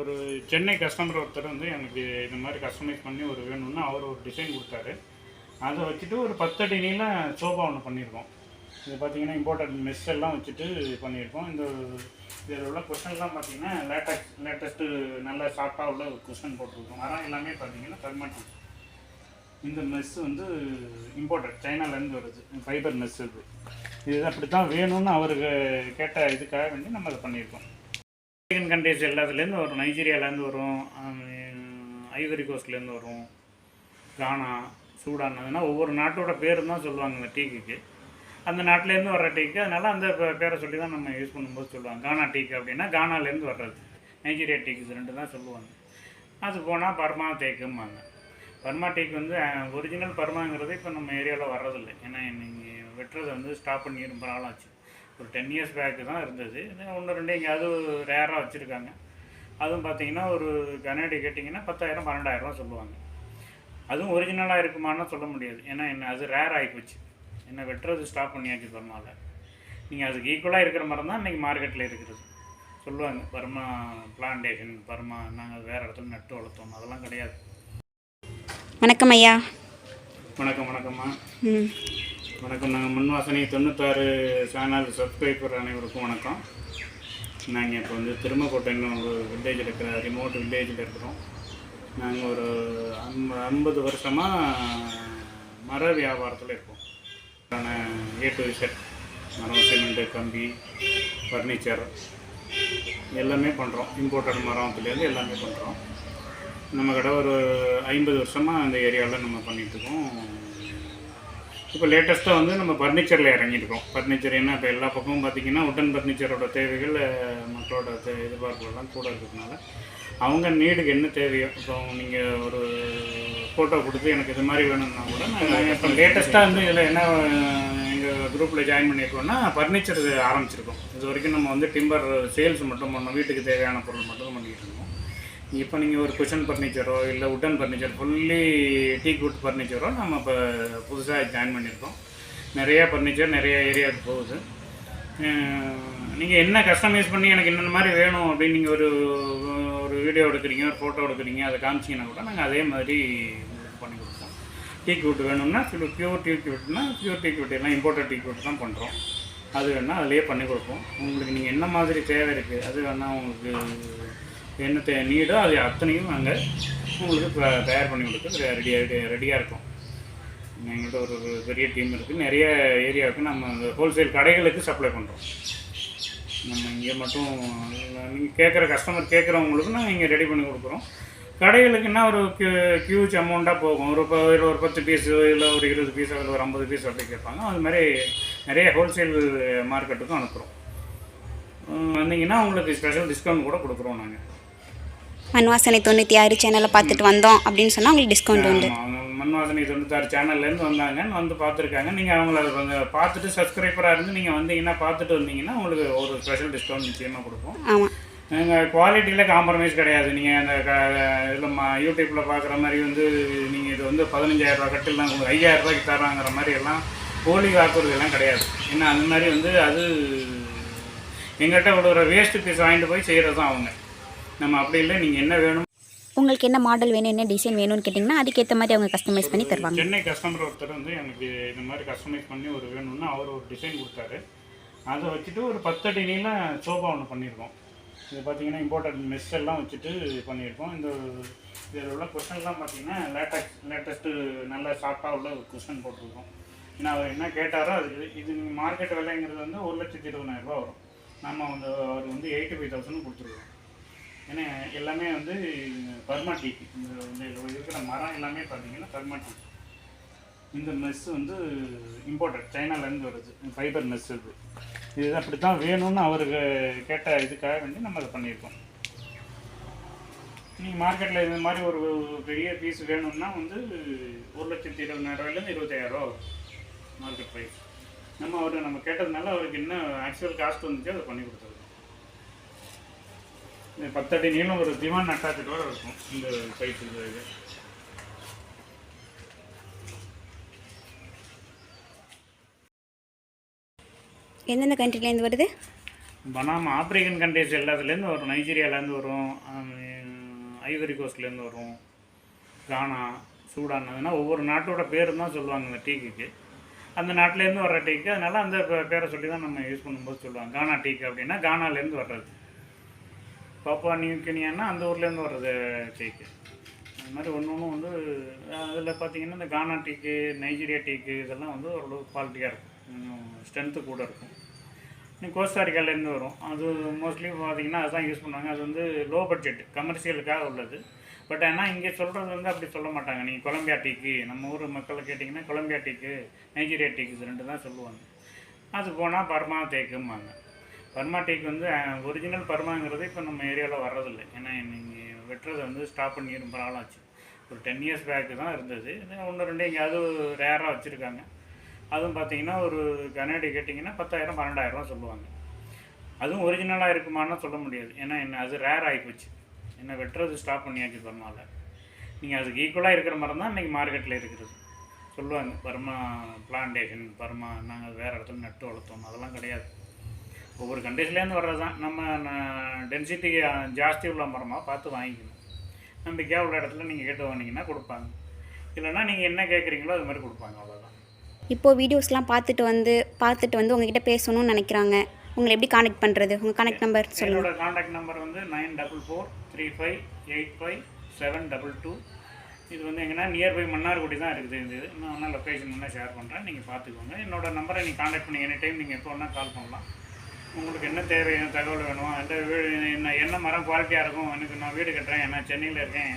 ஒரு சென்னை கஸ்டமர் ஒருத்தர் வந்து எனக்கு இந்த மாதிரி கஸ்டமைஸ் பண்ணி ஒரு வேணும்னா அவர் ஒரு டிசைன் கொடுத்தாரு. அதை வச்சுட்டு ஒரு 10 அடி நீள சோஃபா ஒன்று பண்ணியிருக்கோம். இது பார்த்தீங்கன்னா இம்போர்ட்டட் மெஸ் எல்லாம் வச்சுட்டு பண்ணியிருக்கோம். இதில் உள்ள குஷன்லாம் பார்த்தீங்கன்னா லேட்டஸ்ட்டு நல்ல சாஃப்டாக உள்ள குஷன் போட்டிருக்கோம். மரம் எல்லாமே பார்த்தீங்கன்னா பெர்மனன்ட். இந்த மெஸ் வந்து இம்போர்ட்டட் சைனாலேருந்து வருது, ஃபைபர் மெஸ். இது அப்படி தான் வேணும்னு அவருக்கு கேட்ட இதுக்காக வேண்டி நம்ம அதை பண்ணியிருக்கோம். ஆப்பிரிக்கன் கண்ட்ரிஸ் எல்லாத்துலேருந்து வரும், நைஜீரியாவிலேருந்து வரும், ஐவரி கோஸ்ட்லேருந்து வரும், கானா, சூடான். அதனால் ஒவ்வொரு நாட்டோட பேர் தான் சொல்லுவாங்க இந்த டீக்கு. அந்த நாட்டிலேருந்து வர்ற டீக்கு, அதனால் அந்த பேரை சொல்லி தான் நம்ம யூஸ் பண்ணும்போது சொல்லுவாங்க. கானா டீக்கு அப்படின்னா கானாலேருந்து வர்றது, நைஜீரியா டீக்கு ரெண்டு தான் சொல்லுவாங்க. அது போனால் பர்மா தேக்கும்பாங்க. பர்மா டீக்கு வந்து ஒரிஜினல் பர்மாங்கிறது இப்போ நம்ம ஏரியாவில் வர்றதில்லை. ஏன்னா நீங்கள் வெட்டுறதை வந்து ஸ்டாப் பண்ணி ரொம்ப நாள் ஆச்சு. ஒரு 10 years பேக்கு தான் இருந்தது. ஒன்று ரெண்டு எங்கேயாவது ரேராக வச்சுருக்காங்க. அதுவும் பார்த்தீங்கன்னா ஒரு கனடி கேட்டிங்கன்னா 10,000 12,000 சொல்லுவாங்க. அதுவும் ஒரிஜினலாக இருக்குமான்னு சொல்ல முடியாது. ஏன்னா அது ரேர் ஆகிப்போச்சு. என்ன வெட்டுறது ஸ்டாப் பண்ணியாச்சு பர்மாவில். நீங்கள் அதுக்கு ஈக்குவலாக இருக்கிற மரம் தான் இன்றைக்கி மார்க்கெட்டில் இருக்கிறது. சொல்லுவாங்க பர்மா பிளான்டேஷன், பர்மா நாங்கள் வேறு இடத்துல நட்டு வளர்த்தோம், அதெல்லாம் கிடையாது. வணக்கம் ஐயா. வணக்கம். வணக்கம்மா. வணக்கம். நாங்கள் மண்வாசனை 96 சேனல் சப்ஸ்கிரைபர் அனைவருக்கும் வணக்கம். நாங்கள் இப்போ வந்து திருமக்கோட்டைன்னு ஒரு வில்லேஜில் இருக்கிற ரிமோட் வில்லேஜில் இருக்கிறோம். நாங்கள் ஒரு 50 வருஷமாக மர வியாபாரத்தில் இருக்கோம். A to Z மரம், சிமெண்ட்டு, கம்பி, ஃபர்னிச்சர் எல்லாமே பண்ணுறோம். இம்போர்ட்டட் மரத்துலேருந்து எல்லாமே பண்ணுறோம். நம்ம கடை ஒரு 50 வருஷமாக அந்த ஏரியாவில் நம்ம பண்ணிகிட்ருக்கோம். இப்போ லேட்டஸ்ட்டாக வந்து நம்ம ஃபர்னிச்சரில் இறங்கியிருக்கோம். ஃபர்னிச்சர் என்ன இப்போ எல்லா பக்கமும் பார்த்திங்கன்னா உட்டன் ஃபர்னிச்சரோட தேவைகள் மக்களோட எதிர்பார்ப்புகள்லாம் கூட இருக்கிறதுனால அவங்க நீடுக்கு என்ன தேவையோ, இப்போ நீங்கள் ஒரு ஃபோட்டோ கொடுத்து எனக்கு இது மாதிரி வேணும்னா கூட நாங்கள் இப்போ லேட்டஸ்ட்டாக வந்து இதில் என்ன எங்கள் குரூப்பில் ஜாயின் பண்ணியிருக்கோம்னா ஃபர்னிச்சர் ஆரம்பிச்சிருக்கோம். இது வரைக்கும் நம்ம வந்து டிம்பர் சேல்ஸ் மட்டும் பண்ணோம், வீட்டுக்கு தேவையான பொருள் மட்டும் பண்ணிக்கிட்டு இருக்கோம். இப்போ நீங்கள் ஒரு குஷன் ஃபர்னிச்சரோ இல்லை wooden furniture fully teak wood ஃபர்னிச்சரோ நம்ம இப்போ புதுசாக ஜாயின் பண்ணியிருக்கோம். நிறையா ஃபர்னிச்சர் நிறைய ஏரியாவுக்கு போகுது. நீங்கள் என்ன கஸ்டமைஸ் பண்ணி எனக்கு இந்த மாதிரி வேணும் அப்படின்னு நீங்கள் ஒரு வீடியோ எடுக்கிறீங்க, ஒரு ஃபோட்டோ எடுக்கிறீங்க, அதை காமிச்சிங்கன்னா கூட நாங்கள் அதே மாதிரி உங்களுக்கு பண்ணி கொடுப்போம். டீக் வுட் வேணும்னா பியூர் டீக் வுட்னா பியூர் டீக் வுட், எல்லாம் இம்போர்ட்டட் டீக் வுட் தான் பண்ணுறோம். அது வேணால் அதிலே பண்ணி கொடுப்போம். உங்களுக்கு நீங்கள் என்ன மாதிரி தேவை இருக்குது, அது வேணால் உங்களுக்கு என்ன நீடோ அது அத்தனையும் நாங்கள் உங்களுக்கு தயார் பண்ணி கொடுக்க ரெடியாக இருக்கும். எங்கள்கிட்ட ஒரு பெரிய டீம் இருக்குது. நிறைய ஏரியாவுக்கு நம்ம அந்த ஹோல்சேல் கடைகளுக்கு சப்ளை பண்ணுறோம். நம்ம இங்கே மட்டும் நீங்கள் கேட்குற கஸ்டமர் கேட்குறவங்களுக்கு நாங்கள் இங்கே ரெடி பண்ணி கொடுக்குறோம். கடைகளுக்குன்னா ஒரு ஹியூஜ் அமௌண்ட்டாக போகும். ஒரு 10 பீஸு இல்லை ஒரு 20 பீஸ், அதில் ஒரு 50 பீஸ் அப்படி கேட்பாங்க. அது மாதிரி நிறைய ஹோல்சேல் மார்க்கெட்டுக்கும் அனுப்புகிறோம். வந்தீங்கன்னா உங்களுக்கு ஸ்பெஷல் டிஸ்கவுண்ட் கூட கொடுக்குறோம். நாங்கள் மண்வாசனை 96 சேனலை பார்த்துட்டு வந்தோம் அப்படின்னு சொன்னால் உங்களுக்கு டிஸ்கவுண்ட் உண்டு. மண்வாசனை 96 சேனல்லேருந்து வந்தாங்கன்னு வந்து பார்த்துருக்காங்க. நீங்கள் அவங்கள கொஞ்சம் பார்த்துட்டு சப்ஸ்கிரைபராக இருந்து நீங்கள் வந்தீங்கன்னா பார்த்துட்டு வந்தீங்கன்னா உங்களுக்கு ஒரு ஸ்பெஷல் டிஸ்கவுண்ட் நிச்சயமாக கொடுப்போம். ஆமாம், எங்கள் குவாலிட்டியில் காம்ப்ரமைஸ் கிடையாது. நீங்கள் அந்த இதில் யூடியூப்பில் பார்க்குற மாதிரி வந்து நீங்கள் இது வந்து 15,000 கட்டிலாம் உங்களுக்கு 5,000 தராங்கிற மாதிரி எல்லாம் போலி வாக்குறுதியெல்லாம் கிடையாது. ஏன்னா அந்த மாதிரி வந்து அது எங்கள்கிட்ட ஒரு வேஸ்ட்டு பீஸ் வாங்கிட்டு போய் செய்கிறது தான் அவங்க. நம்ம அப்படி இல்லை. நீங்கள் என்ன வேணும், உங்களுக்கு என்ன மாடல் வேணும், என்ன டிசைன் வேணும்னு கேட்டிங்கன்னா அதுக்கேற்ற மாதிரி அவங்க கஸ்டமைஸ் பண்ணி தருவாங்க. சென்னை கஸ்டமர் ஒருத்தர் வந்து எனக்கு இந்த மாதிரி கஸ்டமைஸ் பண்ணி ஒரு வேணும்னா அவர் ஒரு டிசைன் கொடுத்தாரு. அதை வச்சுட்டு ஒரு 10 அடி நீள சோஃபா ஒன்று பண்ணியிருக்கோம். இது பார்த்தீங்கன்னா இம்போர்ட்டட் மெஸ் எல்லாம் வச்சுட்டு பண்ணியிருக்கோம். இதில் உள்ள குஷன்லாம் பார்த்தீங்கன்னா லேட்டஸ்ட்டு நல்ல சாஃப்டாக உள்ள குஷன் போட்டிருக்கோம். ஏன்னா அவர் என்ன கேட்டாரோ அதுக்கு இது மார்க்கெட் விலைங்கிறது வந்து 1,20,000 வரும். நம்ம வந்து அவர் வந்து 85,000 கொடுத்துருக்கோம். ஏன்னா எல்லாமே வந்து பர்மா டீக்கு. இந்த இருக்கிற மரம் எல்லாமே பார்த்தீங்கன்னா பர்மா டீக். இந்த மெஸ் வந்து இம்போர்ட்டட் சைனாலேருந்து வருது, ஃபைபர் மெஸ். இது அப்படி தான் வேணும்னு அவருக்கு கேட்ட இதுக்காக வேண்டி நம்ம அதை பண்ணியிருக்கோம். நீங்கள் மார்க்கெட்டில் இந்த மாதிரி ஒரு பெரிய பீஸ் வேணும்னா வந்து 1,20,000 25,000 வரும் மார்க்கெட் ப்ரைஸ். நம்ம கேட்டதுனால அவருக்கு என்ன ஆக்சுவல் காஸ்ட் வந்துச்சு அதை பண்ணி கொடுத்தது. 10 அடி நீளம் ஒரு திவான் அட்டாச்சோட இருக்கும் இந்த சைஸ். இது எந்தெந்த கண்ட்ரிலேருந்து வருது? பனாமா ஆப்பிரிக்கன் கண்ட்ரிஸ் எல்லாத்துலேருந்து வரும். நைஜீரியாவிலேருந்து வரும், ஐவரி கோஸ்ட்லேருந்து வரும், கானா, சூடான். அதனால் ஒவ்வொரு நாட்டோட பேர் தான் சொல்லுவாங்க இந்த டீக்கு. அந்த நாட்டிலேருந்து வர்ற டீக்கு, அதனால் அந்த பேரை சொல்லி தான் நம்ம யூஸ் பண்ணும்போது சொல்லுவாங்க. கானா டீக்கு அப்படின்னா கானாலேருந்து வர்றது. பாப்புவா நியூ கினியான்னா அந்த ஊர்லேருந்து வர்றது டீக்கு. அது மாதிரி ஒன்று ஒன்றும் வந்து அதில் பார்த்திங்கன்னா இந்த கானா டீக்கு, நைஜீரியா டீக்கு இதெல்லாம் வந்து ஓரளவு குவாலிட்டியாக இருக்கும், கொஞ்சம் ஸ்ட்ரென்த்து கூட இருக்கும். கோஸ்டாரிக்காலேருந்து வரும். அது மோஸ்ட்லி பார்த்திங்கன்னா அதுதான் யூஸ் பண்ணுவாங்க. அது வந்து லோ பட்ஜெட் கமர்ஷியலுக்காக உள்ளது. பட் ஆனால் இங்கே சொல்கிறது வந்து அப்படி சொல்ல மாட்டாங்க. நீங்கள் கொலம்பியா டீக்கு, நம்ம ஊர் மக்களை கேட்டிங்கன்னா கொலம்பியா டீக்கு, நைஜீரியா டீக்கு இது 2 தான் சொல்லுவாங்க. அது போனால் பர்மா தேக்கும்பாங்க. பர்மா டீக்கு வந்து ஒரிஜினல் பர்மாங்கிறது இப்போ நம்ம ஏரியாவில் வர்றதில்லை. ஏன்னா நீங்கள் வெட்டுறதை வந்து ஸ்டாப் பண்ணி ரொம்ப நாள் ஆச்சு. ஒரு 10 இயர்ஸ் பேக்கு தான் இருந்தது. 1-2 எங்கேயாவது ரேராக வச்சுருக்காங்க. அதுவும் பார்த்திங்கன்னா ஒரு கனடி கேட்டிங்கன்னா 10,000 12,000 சொல்லுவாங்க. அதுவும் ஒரிஜினலாக இருக்குமான்னு சொல்ல முடியாது. ஏன்னா என்ன அது ரேர் ஆகிப்போச்சு. என்ன வெட்டுறது ஸ்டாப் பண்ணியாச்சு பர்மாவில். நீங்கள் அதுக்கு ஈக்குவலாக இருக்கிற மரம் தான் இன்றைக்கி மார்க்கெட்டில் இருக்கிறது. சொல்லுவாங்க பர்மா பிளான்டேஷன், பர்மா நாங்கள் வேறு இடத்துல நட்டு வளர்த்தோம், அதெல்லாம் கிடையாது. ஒவ்வொரு கண்ட்ரீஸ்லேருந்து வர்றது தான். நம்ம டென்சிட்டி ஜாஸ்தி உள்ள மரமாக பார்த்து வாங்கிக்கணும். நம்பிக்கையாக உள்ள இடத்துல நீங்கள் கேட்டு வாங்கினீங்கன்னா கொடுப்பாங்க. இல்லைன்னா நீங்கள் என்ன கேட்குறீங்களோ அது மாதிரி கொடுப்பாங்க, அவ்வளோதான். இப்போது வீடியோஸ்லாம் பார்த்துட்டு வந்து உங்ககிட்ட பேசணும்னு நினைக்கிறாங்க, உங்களை எப்படி காண்டாக்ட் பண்ணுறது? உங்கள் காண்டாக்ட் நம்பர் சொல்லுங்கள். என்னோடய காண்டாக்ட் நம்பர் வந்து 9443585722. இது வந்து எங்கன்னா நியர்பை மன்னார்குடி தான் இருக்குது. இது நான் வேணால் லொக்கேஷன் வேணால் ஷேர் பண்ணுறேன், நீங்கள் பார்த்துக்கோங்க. என்னோடய நம்பரை நீங்கள் காண்டாக்ட் பண்ணி எனி டைம் நீங்கள் எப்போ வேணால் கால் பண்ணலாம். உங்களுக்கு என்ன தேவையான தகவல் வேணும், என்ன மரம் குவாலிட்டியாக இருக்கும், எனக்கு நான் வீடு கட்டுறேன், நான் சென்னையில் இருக்கேன்,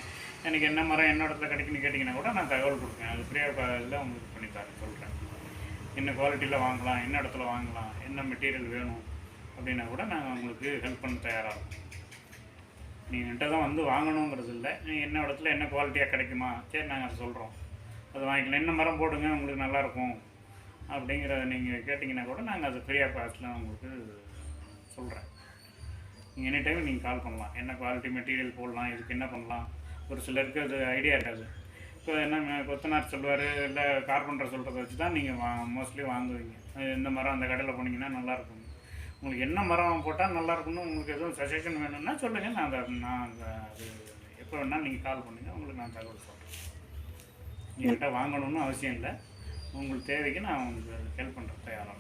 எனக்கு என்ன மரம் என்ன இடத்துல கிடைக்குன்னு கேட்டிங்கன்னா கூட நான் தகவல் கொடுப்பேன். அது ஃப்ரீயாக இதில் உங்களுக்கு பண்ணித்தரேன், சொல்கிறேன். என்ன குவாலிட்டியில் வாங்கலாம், என்ன இடத்துல வாங்கலாம், என்ன மெட்டீரியல் வேணும் அப்படின்னா கூட நாங்கள் உங்களுக்கு ஹெல்ப் பண்ண தயாராக இருக்கும். நீங்கள் என்கிட்ட தான் வந்து வாங்கணுங்கிறது இல்லை. என்ன இடத்துல என்ன குவாலிட்டியாக கிடைக்குமா, சரி நாங்கள் அதை சொல்கிறோம், அது வாங்கிக்கலாம். என்ன மரம் போடுங்க உங்களுக்கு நல்லாயிருக்கும் அப்படிங்கிறத நீங்கள் கேட்டிங்கன்னா கூட நாங்கள் அது ஃப்ரீயாக காஸ்ட்டில் உங்களுக்கு சொல்கிறேன். நீங்கள் எனி டைம் நீங்கள் கால் பண்ணலாம். என்ன குவாலிட்டி மெட்டீரியல் போடலாம், இதுக்கு என்ன பண்ணலாம். ஒரு சிலருக்கு அது ஐடியா இருக்காது. இப்போ என்ன கொத்தனார் சொல்லுவார், இல்லை கார்பெண்டர் சொல்கிறத வச்சு தான் நீங்கள் மோஸ்ட்லி வாங்குவீங்க. இந்த மரம் அந்த கடையில் போனீங்கன்னா நல்லாயிருக்கும். உங்களுக்கு என்ன மரம் போட்டால் நல்லாயிருக்குன்னு உங்களுக்கு எதுவும் சஜஷன் வேணும்னா சொல்லுங்கள். நான் அது எப்போ வேணால் நீங்கள் கால் பண்ணுங்கள், உங்களுக்கு நான் தகவல் சொல்கிறேன். என்கிட்ட வாங்கணும்னு அவசியம் இல்லை. உங்களுக்கு தேவைக்கு நான் உங்களுக்கு ஹெல்ப் பண்ணுறேன் தயாராக.